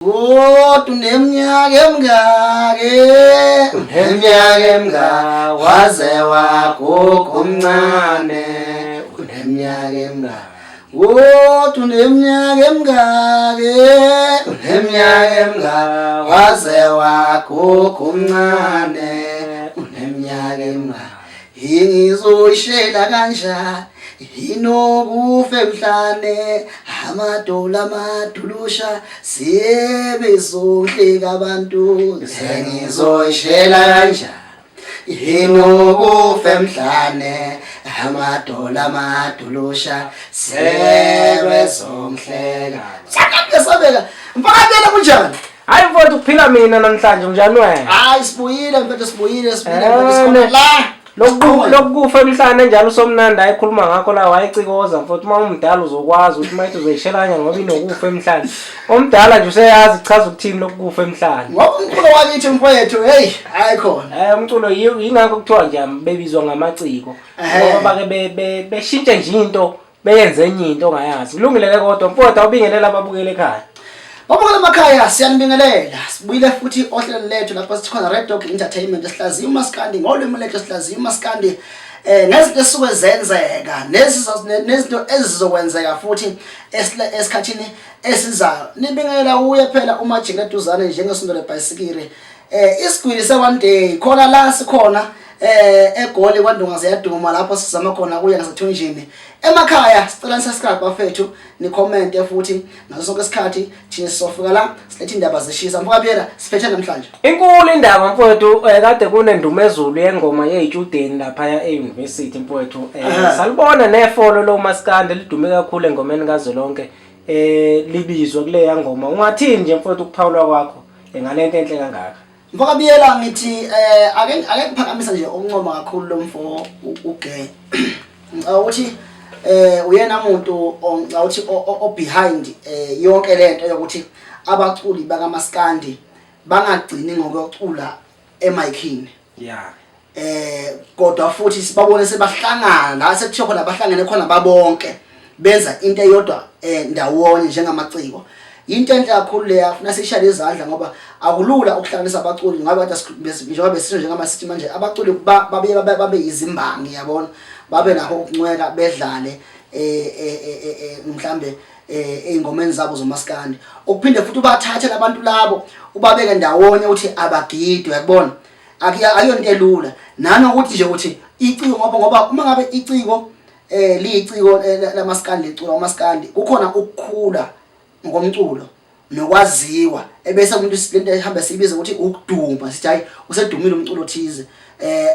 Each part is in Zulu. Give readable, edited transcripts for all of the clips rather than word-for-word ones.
Tuneminyaka emingaka waze waguga omncane uneminyaka emingaka tuneminyaka emingaka waze waguga omncane uneminyaka emingaka ingizoyishela kanjani inokufa emhlane amadola amadulusha siyebezohleka abantu sengizoyishela kanjani inokufa emhlane amadola amadulusha siyebezohleka sakabeka mfakatela kunjani. Hayi mfowethu kuphila mina namhlanje njani wena? Hayi sibuyile mfethu sibuyile la Lokufa emhlane njalo usomnandi ayikhuluma ngakho la wayicikoza mfowethu uma umdala uzokwazi ukuthi mayithi uzoyishelanya ngoba inokufa emhlane. Omdala nje useyazi ichaza ukuthini lokufa emhlane. Ngoba umculo wakithi mfowethu hey ayikhona. Umculo yingakho kuthiwa nje bebizwa ngamaciko. Ngoba bake beshintshe nje into beyenze enye into ongayazi. Kulungile kodwa mfowethu awubingelela ababukele ekhaya. Babukela emakhaya siyanibingelela sibuyile futhi ohlelo lethu lapha sithi khona Red Dog Entertainment sihlaziya uMaskandi ngolwimi lethu sihlaziya uMaskandi ngezinto esuke zenzeka nezinto ezizokwenzeka futhi esikhathini esizayo. Nibingelela uye phela uMajinga Duzane njengesonto lebhayisikiri isigwili se-one day khona la sikhona eGoli kwaNdunga ziyaduma lapho sizama khona kuya ngasathunjini emakhaya sicela subscribe bafethu ni comment futhi ngaso sonke isikhathi thina sizofika la silethe indaba zishisa mfowethu siphethe namhlanje inkulu indaba mfowethu kade kunendumezulu yengoma yezitudeni lapha euniversity mfowethu salibona nefolo lo Maskandi lidume kakhulu engomeni kazolonke libizwa kule yangoma ungathini nje mfowethu ukuphawula kwakho ngalento enhle kangaka. Mfakabiyela ngithi ake ngiphakamisa nje okuncoma kakhulu lo mfo uGay ukuthi uyena umuntu ngawuthi behind yonke lento yokuthi abaculi baka Maskandi bangagcini ngokuyocula emikhini kodwa futhi sibabone sebahlangana la sekuthiwa khona bahlangene khona babonke benza into eyodwa ndawonye njengamaciko. Into enhle kakhulu leya funa sishaya izandla ngoba akulula ukuhlanganisa abaculi ngabe kade njengoba besisho njengama-city manje abaculi babe izimbangi yabona babe nakho ukuncweka bedlale mhlambe ingomeni zabo zoMaskandi okuphinde futhi ubathathe labantu labo ubabeke ndawonye uthi abagidwe yakubona akuyonto elula nanokuthi nje uthi iciko ngoba uma ngabe iciko liyiciko laMaskandi licula uMaskandi kukhona ukukhula ngomculo nokwaziwa ebese umuntu lento ehamba sibiza ukuthi ukuduma sithi hayi usedumile umculo thize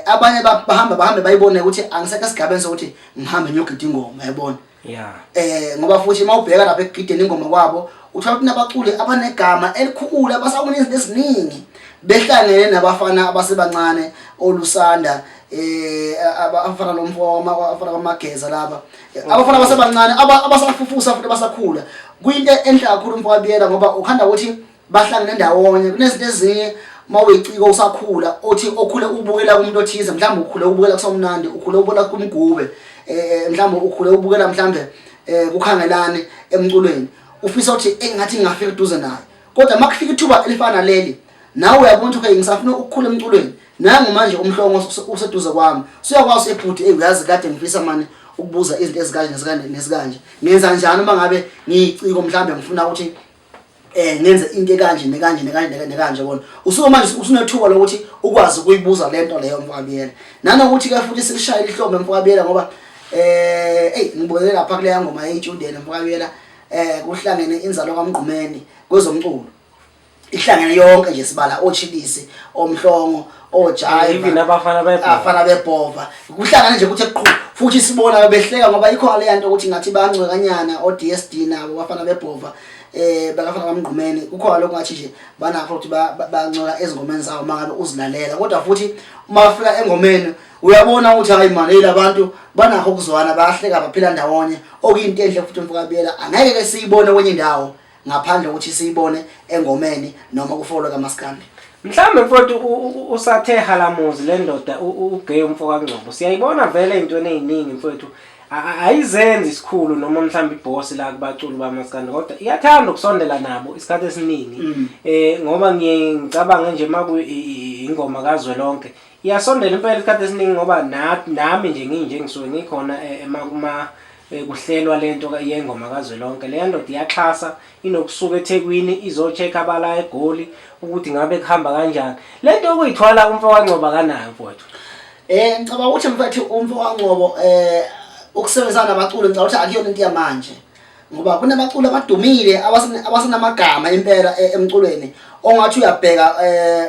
abanye bahambe bayibone ukuthi angiseke sigabeni sokuthi ngihambe ngiyogida ingoma yabona ngoba futhi mawubheka lapha ekugideni ingoma kwabo uthola ukuthi nabaculi abanegama elikhulu abasakuna izinto eziningi behlangene nabafana abasebancane olusanda abafana lomfoma abafana bamageza laba abafana abasebancane abasafufusa futhi abasakhula kuyinto enhle kakhulu mfowethu ngoba ukhanda ukuthi bahlangene ndawonye kunezinto ezinye mawuyiciko usakhula othi okhule ubukela kumuntu othize mhlawumbe ukhule ubukela kusomnandi ukhule ubukela kumgube mhlawumbe ukhule ubukela mhlawumbe kukhangelane emculweni ufisa ukuthi engathi ngafika eduze naye kodwa makufika ithuba elifana leli nawe uyabona ukuthi ngisafuna ukukhula emculweni nangu manje umhlongo useduze kwami usuyakwazi ebhuti uyazi kade ngifisa manje ukubuza izinto ezikanje nesikanje ngenza njani uma ngabe ngiyiciko mhlambe ngifuna ukuthi ngenze into ekanje nekanje bona usuke manje usunethuba lokuthi ukwazi ukuyibuza lento leyo mfowethu nanokuthi ke futhi sikushaye ihlombe mfowethu ngoba ngibonele lapha kule ngoma yezitudeni mfowethu kuhlangene inzalo kaMgqumeni kwezomculo ihlangene yonke nje sibala ochilisi omhlongo ojayiva even abafana bebhova kuhlangana nje ukuthi eqhulu futhi sibona behleka ngoba ikho le yanto ukuthi ngathi bancwekanyana oDSD nabo bafana bebhova bakafana kaMgqumeni kukhona lokho ngathi nje banakho ukuthi bancweka ezingomeni zawo mangabe uzilalela kodwa futhi uma bafika engomeni uyabona ukuthi hayi man labantu banakho ukuzwana bayahleka baphila ndawonye okuyinto enhle futhi mfowethu angeke ke siyibone kwenye indawo ngaphandle ukuthi siyibone engomeni noma kufolwa kaMaskandi. Mhlambe mfowethu usathe halamuzi le ndoda uGay umfo kaNgcobo siyayibona vele into eziningi mfowethu ayizenzi isikhulu noma mhlawumbe iboss la kubaculi bamaskandi kodwa iyathanda ukusondela nabo isikhathi esiningi ngoba ngicabanga nje maku ingoma kazwelonke iyasondela impela isikhathi esiningi ngoba nami nje nginje ngisuke ngikhona emakuma kuhlelwa lento yengoma kazwelonke le ndoda iyaxhasa inokusuka eThekwini izocheck abala eGoli ukuthi ngabe kuhamba kanjani lento okuyithwala umfo kaNgcobo kanayo mfowethu ngicabanga ukuthi mfethu umfo kaNgcobo ukusebenzana nabaculi ngicabanga ukuthi akuyona into yamanje ngoba kunabaculi abadumile abasenamagama impela emculweni ongathi uyabheka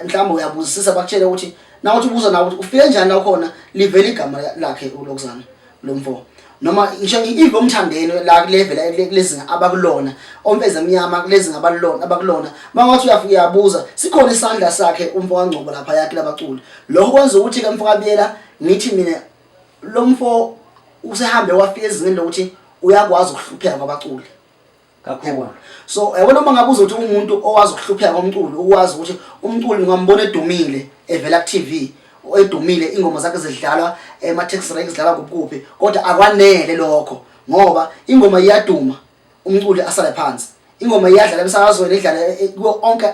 mhlawumbe uyabuzisisa bakutshela ukuthi nawe uthi ubuza nawe ukuthi ufike njani la khona livela igama lakhe uLokuzana lomfo noma ngisho ivo umthandeni la level lezinga abakulona omfeza emnyama kulezinga abakulona mangathi uyafika uyabuza sikhona isandla sakhe umfo kaNgcobo lapha yakhe labaculi lokho kwenza ukuthi ke mfo kaBiyela ngithi mina lo mfo usehambe wafika ezingeni lokuthi uyakwazi ukuhlupheka kwabaculi kakhulu so yabona uma ngabuza ukuthi umuntu owazi ukuhlupheka komculo ukwazi ukuthi umculi ngambona edumile evela ku TV edumile ingoma zakhe zidlalwa ema-taxi rank zidlalwa kuphi kodwa akwanele lokho ngoba ingoma iyaduma umculi asale phansi ingoma iyadlala emsakazweni idlala kuwo onke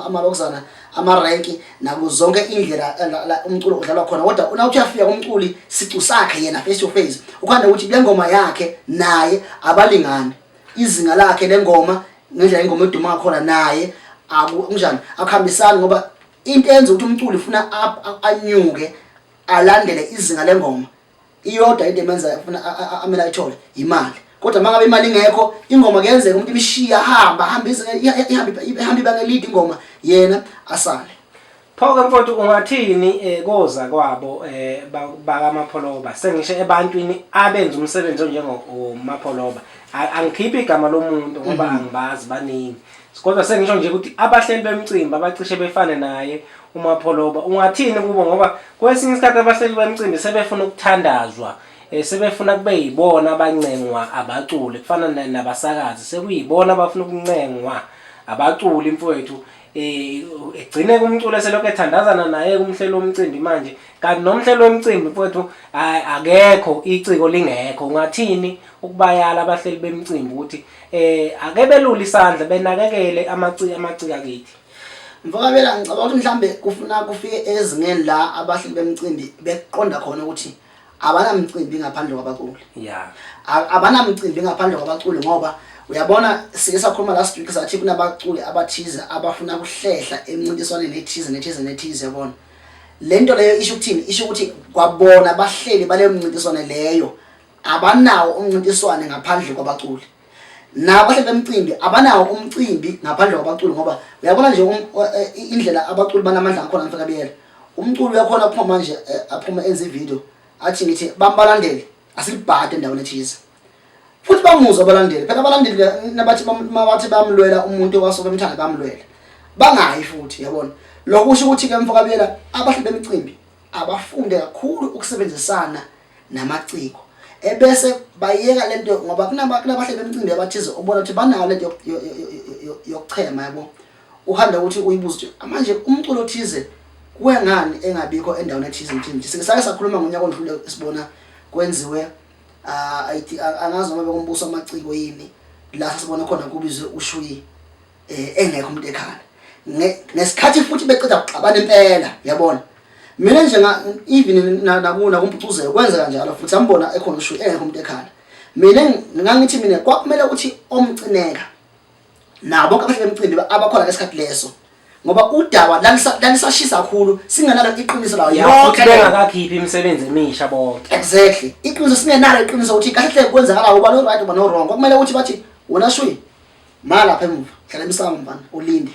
amalokuzana ama-rank nakuzo zonke indlela umculo udlalwa khona kodwa unawuthi uyafika kumculi sicu sakhe yena face to face ukhanda ukuthi le ngoma yakhe naye abalingani izinga lakhe lengoma ngendlela ingoma eduma ngakhona naye akunjani akuhambisani ngoba into enza ukuthi umculi ufuna anyuke alandele izinga lengoma iyodwa into emenza ufuna amela ayithole imali kodwa mangabe imali ingekho ingoma kuyenzeka umuntu ibishiya hamba ihamba ibangelide ingoma yena asale phoke mfowethu ungathini koza kwabo bakaMapholoba sengisho ebantwini abenza umsebenzi njengoMapholoba angikhiphi igama lomuntu ngoba angibazi baningi kodwa sengisho nje ukuthi abahleli bemcimbi abacishe befane naye uMapholoba ungathini kubo ngoba kwesinye isikhathi abahleli bemcimbi sebefuna ukuthandazwa sebefuna kube yibona abancengwa abaculi kufana nabasakazi sekuyibona abafuna ukuncengwa abaculi mfowethu egcine kumculo selokho ethandazana naye kumhlelo womcimbi manje kanti nomhlelo womcimbi mfowethu akekho iciko lingekho ungathini ukubayala abahleli bemcimbi ukuthi ake belule isandla benakekele amacika kithi mfokabela ngicabanga ukuthi mhlambe kufuna kufike ezingeni la abahleli bemcimbi beqonda khona ukuthi abanamcimbi ngaphandle kwabaculi abanamcimbi ngaphandle kwabaculi ngoba uyabona sike sakhuluma last week sathi kunabaculi abathize abafuna kuhlehla emncintiswaneni nethize yabona lento leyo isho ukuthini isho ukuthi kwabona abahleli bale mncintiswane leyo abanawo umncintiswane ngaphandle kwabaculi nabahleli bemcimbi abanawo umcimbi ngaphandle kwabaculi ngoba uyabona nje indlela abaculi banamandla ngakhona mfakabiyela umculi uyakhona kuphuma manje aphuma enze video athi ngithi bambalandele asilibhade endaweni ethize futhi bamuzwa abalandeli phela abalandeli nabathi bamlwela umuntu owasobe emthanda bamlwela bangayi futhi yabona lokho kusho ukuthi ke mfokabiyela abahleli bemcimbi abafunde kakhulu ukusebenzisana namaciko ebese bayeka lento ngoba kunabahleli bemcimbi abathize ubona ukuthi banayo lento yokuchema yabo uhanda ukuthi uyibuza ukuthi manje umculo othize kuwengani engabikho endaweni ethize mthimbi sike sake sakhuluma ngonyaka odlule sibona kwenziwe angazi noma bekumbuso amaciko yini la sibona khona kubizwe uShwi engekho umuntu ekhaya nesikhathi futhi beceda ukuxabana impela yabona mina nje even nakuna kumpucuzelo kwenza kanjalo futhi ambona ekhona uShwi engekho umuntu ekhaya mina ngangithi mina kwakumele ukuthi omcineka nabo bonke abahleli bemcimbi abakhona ngesikhathi leso ngoba udaba lalisashisa kakhulu singenalo iqiniso lawo yonke bengakakhiphi imisebenzi emisha bonke exactly iqiniso singenalo iqiniso ukuthi kahle hle kwenzakala uba no right uba no wrong kumele ukuthi bathi wona Shwi mala lapha emuva hlala emsamo mfana ulinde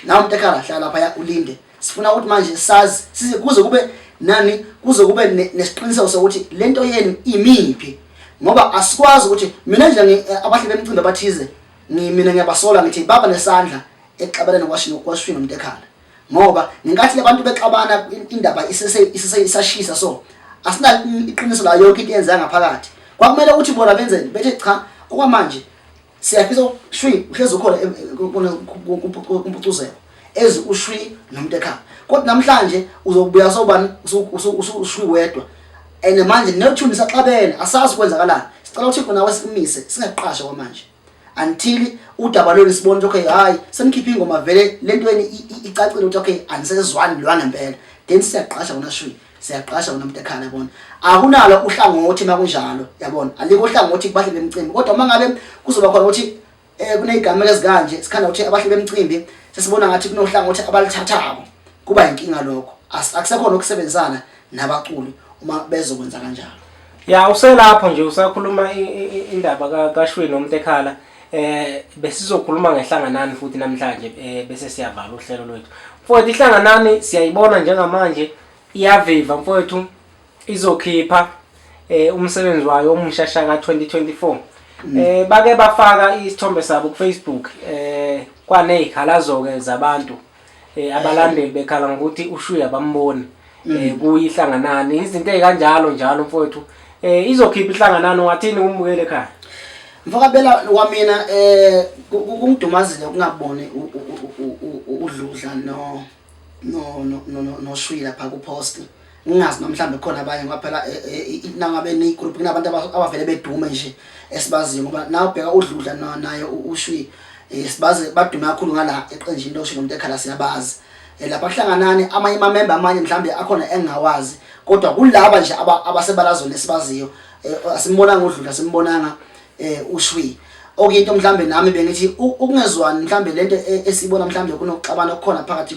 nawe umuntu ekhaya hlala lapha ulinde sifuna ukuthi manje sazi size kuze kube nesiqiniseko sokuthi lento yenu imiphi ngoba asikwazi ukuthi mina nje abahleli bemcimbi abathize mina ngiyabasola ngithi baba nesandla exabana nokwashwi nomuntu ekhaya ngoba ngingathi labantu bexabana indaba isashisa so asina iqiniso la yonke into yenza ngaphakathi kwakumele ukuthi bona benzeni bethe cha okwamanje siyafisa uShwi uhlezi ukhona kumpucuzelo ezi uShwi nomuntu ekhaya kodwa namhlanje uzobuya sobani uShwi wedwa and manje nethuni saxabene asazi kwenzakalani sicela ukuthi nawe simise singaqasha kwamanje until udaba lolu sibone ukuthi okay hayi senikhipha ingoma vele lentweni icacile ukuthi okay anisezwani lwana ngempela then siyaqasha wona shwi siyaqasha wona umuntu ekhaya yabona akunalo uhlangothi makunjalo yabona aliko uhlangothi kubahle bemcimbi kodwa uma ngabe kuzoba khona ukuthi kuneyigama ezikanje sikhanda ukuthi abahle bemcimbi sesibona ngathi kunohlangothi abalithathako kuba inkinga lokho akusekhona ukusebenzisana nabaculi uma bezokwenza kanjalo. Ya uselapho nje usakhuluma indaba kaShweni noMtekhala besizokhuluma ngehlanganani futhi namhlanje bese siyavala uhlelo lwethu. Mfowethu ihlanganani siyayibona njengamanje iyaviva mfowethu izokhipha umsebenzi wayo omushasha ka2024. Bake bafaka isithombe sabo ku Facebook kwanezikhalazo ke zabantu abalandeli bekhala ngokuthi uShwi abamboni kuyihlanganani izinto ezikanjalo njalo mfowethu izokhipha ihlanganani wathini umbukele ekhaya. Mfakabela kwamina kungidumazile ukungaboni udludla no Shwi lapha ku post ngingazi namhlanje khona abanye ngaphela nangabe ni group kunabantu abavele bedume nje esibaziyo ngoba nawe ubheka udludla naye uShwi sibaze badume kakhulu ngala eqenjini loShwi noMtekhala siyabazi lapha kuhlanganani amanye ama member amanye mhlambe akhona engawazi kodwa kulaba nje abasebalazo lesibaziyo asimbonanga udludla simbonanga uShwi okuyinto mhlambe nami bengithi ukungezwani mhlambe lento esibona mhlambe kunokuxabana okukhona phakathi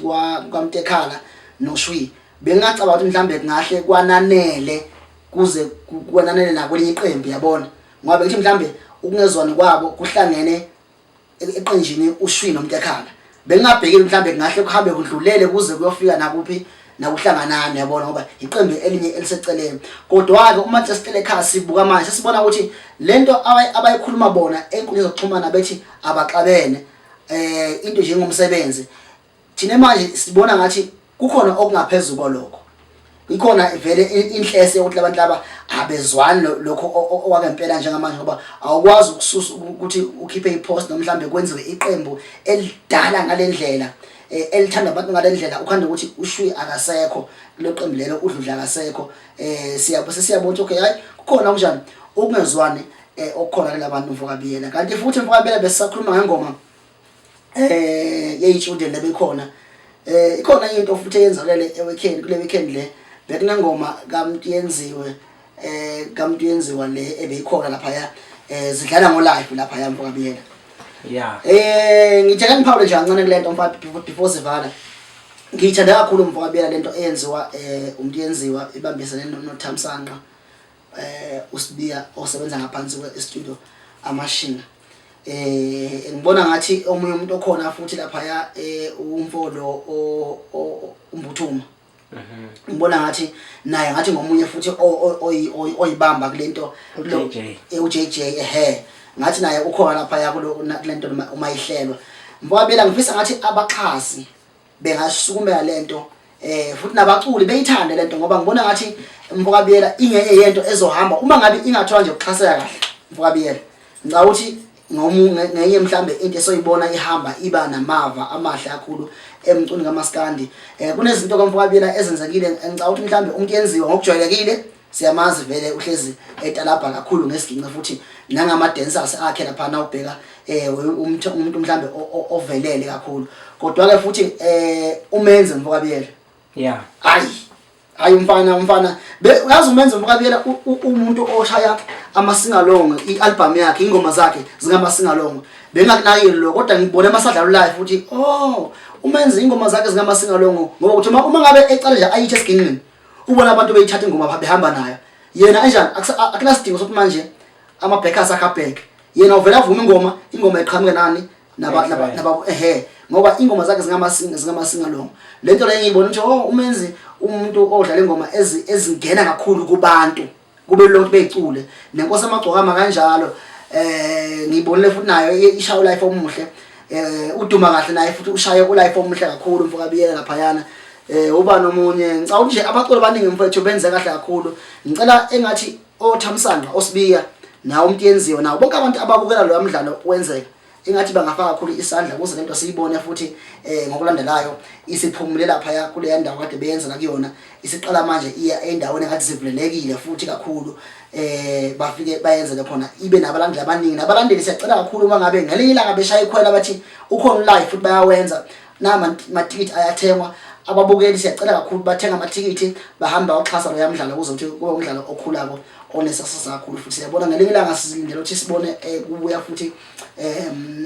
kwaMtekhala noShwi bengacaba ukuthi mhlambe kungahle kwananele kuze kwananele nakwelinye iqembu yabona ngoba bengithi mhlambe ukungezwani kwabo kuhlangene eqenjini uShwi noMtekhala bengingabhekile mhlambe kungahle kuhambe kudlulele kuze kuyofika nakuphi nakuhlanganani yabona ngoba iqembu elinye eliseceleni kodwa ke uma sesicela ekhaya sibuka manje sibona ukuthi lento abayikhuluma bona enkundleni zokuxhumana bethi abaxabene into nje ngomsebenzi thina manje sibona ngathi kukhona okungaphezulu kwalokho ikhona vele inhlese ukuthi abantu laba abezwani lokho okwakempela njengamanje ngoba awukwazi ukususa ukuthi ukhiphe ipost nomhlambe kwenziwe iqembu elidala ngalendlela elithanda abantu ngalendlela ukhanda ukuthi uShwi akasekho lo qembu lelo udludla akasekho siyabona okay hayi kukhona kunjani ukungezwani okukhona labantu mfokabiyela kanti futhi mfokabiyela besisakhuluma ngengoma yeyichildren lebekhona ikhona into futhi eyenzakele eweekend kule weekend le bekunengoma kaMtiyenziwe kaMtiyenziwa le ebeyikhona lapha ya zidlala ngo live lapha ya mfokabiyela. Yeah. Ngitheka ngiphawule nje kancane kulento mfowethu before sivala. Ngithanda kakhulu mfowethu lento eyenziwa uMtiyenziwa ibambisene noThamsanqa uSibiya osebenza ngaphansi kwe-studio Amashina. Ngibona ngathi omunye umuntu okhona futhi lapha ya umfolo uMbuthuma. Ngibona ngathi naye ngathi ngomunye futhi oyibamba kulento uJJ ngathi naye ukhona lapha ya kulento uma ihlelwa mfowabela ngifisa ngathi abaxhasi bengasukumela lento futhi nabaculi beyithande lento ngoba ngibona ngathi mfowabela ingeke yento ezohamba uma ngabe ingathola nje ukuxhaseka kahle mfowabela ngicela ukuthi ngenye mhlambe into esoyibona ihamba iba namava amahle kakhulu emcuni kaMaskandi kunezinto kaMfowabela ezenzekile ngicela ukuthi mhlambe umyenziwa ngokujwayelekile siyamazi vele uhlezi etalabha kakhulu ngesigince futhi nangama dancers akhe lapha na ubheka umuntu mhlambe ovelele kakhulu kodwa ke futhi umenze Mfowabela yeah hayi umfana uyazi umenze Mfowabela umuntu oshaya amasingalong ialbum yakhe ingoma zakhe zingamasingalong bengakunakile lo kodwa ngibone masadlalo live futhi umenze ingoma zakhe zingamasingalong ngoba uthi uma ngabe ecala nje ayithe esiginqini ubona abantu beyithatha ingoma behamba nayo yena enjani akunasidingo sokuthi manje ama-backers akhabheke yena uvela avuma ingoma eqhamuke nani naba ngoba ingoma zakhe zingamasingalong lento le ngiyibona ukuthi umenzi umuntu odlala ingoma ezingena kakhulu kubantu kube lonke beyicule nenkosi amagcokama kanjalo ngiyibonile futhi nayo ishayo life omuhle uduma kahle naye futhi ushaye ulife omuhle kakhulu Mfowabiyela lapha yana uba nomunye ngicela nje abaculi abaningi mfowethu benze kahle kakhulu ngicela engathi oThamsanqa oSibiya nawo uMtiyenziwa nawo bonke abantu ababukela lo mdlalo wenzeka ingathi bangafaka kakhulu isandla ukuze lento siyibone futhi ngokulandelayo isiphumulela phaya kule ndawo kade beyenza kuyona isiqala manje iya endaweni engathi sivulelekile futhi kakhulu bafike bayenzele khona ibe nabalandeli abaningi nabalandeli siyacela kakhulu uma ngabe ngelinye ilanga beshaya ikhwela bathi ukhona live futhi bayawenza matikiti ayathengwa ababukeli siyacela kakhulu bathenga amatikiti bahamba uxhasa lo yamdlalo ukuze ukuthi kube umdlalo okhulako onesasasa kakhulu futhi siyabona ngelinye ilanga sizilindele ukuthi sibone kubuya futhi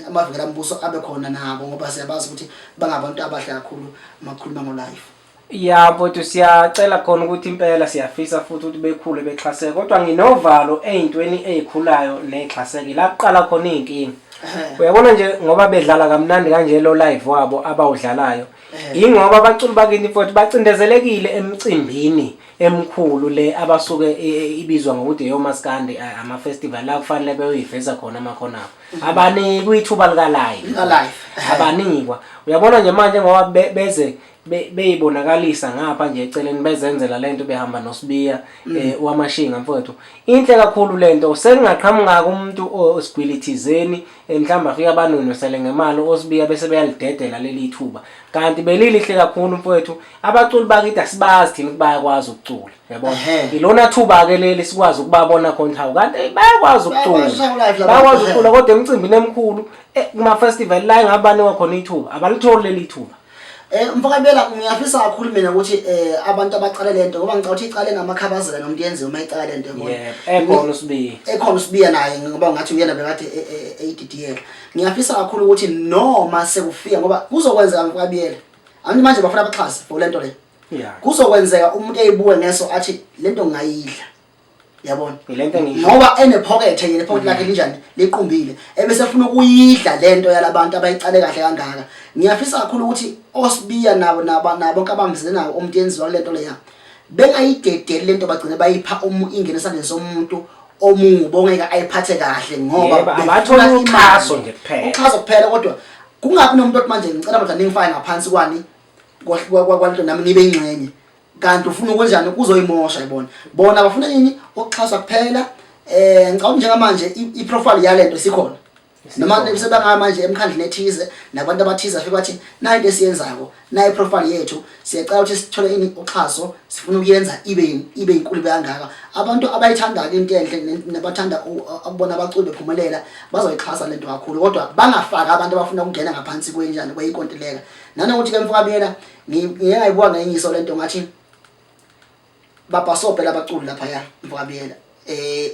amavela ambuso abe khona nabo ngoba siyabazi ukuthi bangabantu abahle kakhulu makhuluma ngo live. Ya mfowethu siyacela khona ukuthi impela siyafisa futhi ukuthi bekhule bexhaseke kodwa nginovalo eyintweni ezikhulayo nexhaseke la kuqala khona izinkinga. Uyabona nje ngoba bedlala kamnandi kanje lo live wabo abawudlalayo ingoba abaculi bakini futhi bacindezelekile emcimbini emkhulu le abasuke ibizwa ngokuthi eyomaskandi ama festival la kufanele beyoyiveza khona amakhono abo abaniki kwithuba lika live abanikwa. Uyabona nje manje ngoba beze beyibonakalisa ngapha nje eceleni bezenzela lento behamba noSibiya wamashinga mfowethu inhle kakhulu lento sengaqhamuka umuntu osigwilithizeni mhlamba afika abanunu sele ngemali oSibiya bese beyalidedela leli thuba kanti belilihle kakhulu mfowethu abaculi bakithi asibazi thina bayakwazi ukucula yabona ilona thuba ke leli sikwazi ukubabona khona hawo kanti bayakwazi ukucula kodwa emcimbini emkhulu kuma festival la ngabanikwa khona ithuba abalitholi leli thuba. Mfakabela ngiyafisa kakhulu mina ukuthi abantu abaqale lento ngoba ngicela ukuthi iqale ngamakhabazela nomuntu yenziwe uma iqala lento yebo ekhona uSibiya naye ngoba ngathi uyena bekade ADDL ngiyafisa kakhulu ukuthi noma sekufika ngoba kuzokwenzeka Mfakabela abantu manje bafuna abaxhasi for lento le kuzokwenzeka umuntu eyibuke ngeso athi lento ngayidla yabona ilento ngisho ngoba enepocket yena pocket lakhe linjani liqumbile ebese ufuna ukuyidla lento yalabantu abayiqale kahle kangaka. Ngiyafisa kakhulu ukuthi oSibiya nabo kabambisene nawo umuntu yenziwa lento leya bengayidedeli lento bagcine bayipha ingene esandleni somuntu omubo ongeke ayiphathe kahle ngoba abathola uxhaso nje kuphela uxhaso kuphela kodwa kungabi nomuntu othi manje ngicela manje ningifake ngaphansi kwani kwanto nami ngibe ingxenye kanti ufuna ukwenjani kuzoyimosha yibona bona bafuna yini ukuxhaswa kuphela ngicabanga njengamanje iprofile yalento sikhona noma sebanga manje emkhandleni ethize nabantu abathize afika bathi nayi into esiyenzako nayi profile yethu siyacela ukuthi sithole ini uxhaso sifuna ukuyenza ibe inkulu kangaka abantu abayithanda into enhle nabathanda ukubona abaculi bephumelela bazoyixhasa lento kakhulu kodwa bangafaka abantu abafuna ukungena ngaphansi kwenjani kweyikontileka nanokuthi ke Mfakabela ngiyayibuka ngenyiso lento ngathi bapasobhe labaculi lapha ya Mfakabela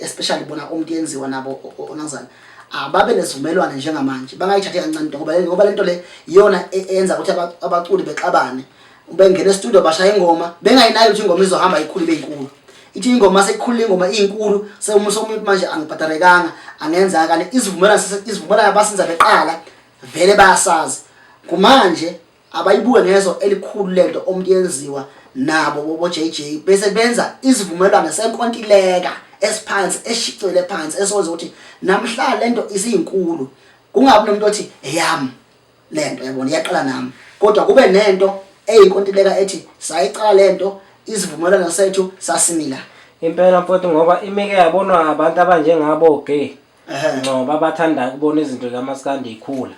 especially bona umuntu yenziwa nabo onazana ababe nesivumelwano njengamanje bangayithathe kancane ngoba lento le iyona eyenza ukuthi abaculi bexabane bengena e-studio bashaya ingoma bengayinayo ukuthi ingoma izohamba ikhulu beyinkulu ithi ingoma seyikhulile ingoma iyinkulu semumuntu manje angibhadarekanga angenza kanti izivumelwano abasenza beqala vele bayasazi kumanje abayibuke ngezo elikhulu lento omuntu yenziwa nabo bobo JJ bese benza izivumelwano senkontileka esiphansi eshicele phansi esoze ukuthi namhla lento isiyinkulu kungabi nomuntu othi eyami lento yabona iyaqala nami kodwa kube nento eyinkontileka ethi sayicala lento izivumelwano sethu sasimila impela mfowethu ngoba imike yabonwa abantu abanjengabo gay ngoba bathanda ukubona izinto kaMaskandi ikhula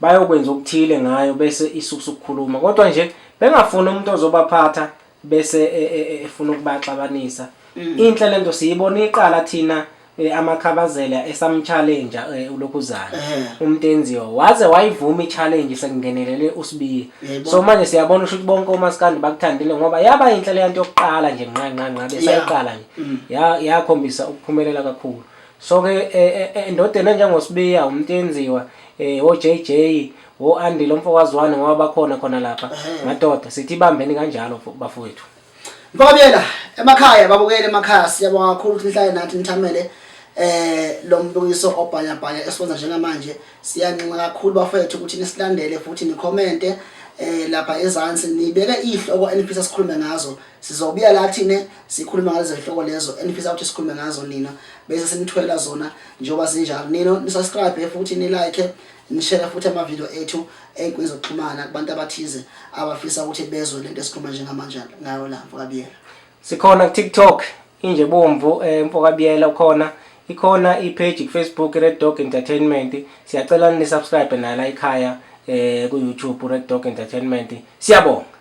bayokwenza ukuthile ngayo bese isuku ukukhuluma kodwa nje bengafuna umuntu ozobaphatha bese efuna ukubaxabanisa inhle lento siyibona iqala thina amakhabazela esamchallenge ulokhuzana umtenziwa waze wayivuma ichallenge sekungenelele uSibiya so manje siyabona ukuthi bonke oMaskandi bakuthandile ngoba yaba inhle le nto yokuqala nje nqa bese ayiqala nje yakhombisa ukuphumelela kakhulu so ke endodeni njengoSibiya umtenziwa oJJ oAndi lo mfowazwane ngoba bakhona khona lapha madoda sithi bambeni kanjalo bafowethu. Mfakabela emakhaya babukele emakhaya siyabonga kakhulu ukuthi nihlale nathi nithamele lo mbukiso obhanya esibonza njengamanje siyancinca kakhulu bafowethu ukuthi nisilandele futhi nicommente lapha ezansi nibeke ihloko enifisa sikhulume ngazo sizobuya la thine sikhuluma ngalezo zihloko lezo enifisa ukuthi sikhulume ngazo nina bese sinithwela zona njengoba sinjalo nino nisubscribe futhi ni like nishare futhi ama video ethu einkwizo zokuxhumana kubantu abathize abafisa ukuthi bezwe lento esikhuluma njengamanje ngayo la Mfakabela sikhona ku TikTok inje bomvu Mfakabela ukhona ikhona i-page ku-Facebook Red Dog Entertainment. Siyacela ni subscribe nala ekhaya ku YouTube Red Dog Entertainment. Siyabonga.